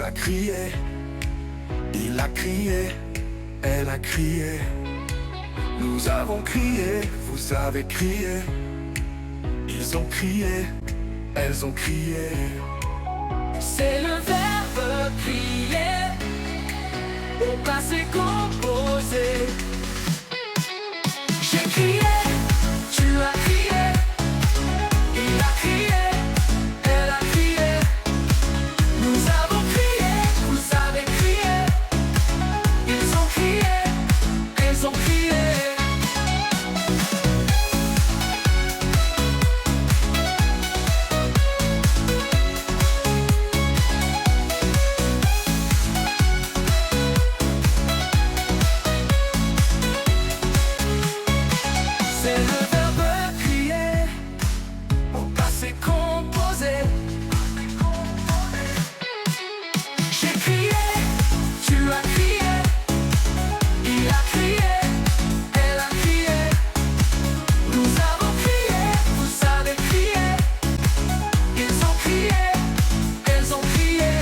Tu as crié, il a crié, elle a crié. Nous avons crié, vous avez crié. Ils ont crié, elles ont crié. C'est le verbe crier au passé composé. J'ai crié, tu as crié, il a crié, elle a crié. Nous avons crié, vous avez crié. Ils ont crié, elles ont crié. C'est le verbe crier au passé composé. J'ai crié, tu as crié, il a crié, elle a crié. Nous avons crié, vous avez crié. Ils ont crié, elles ont crié.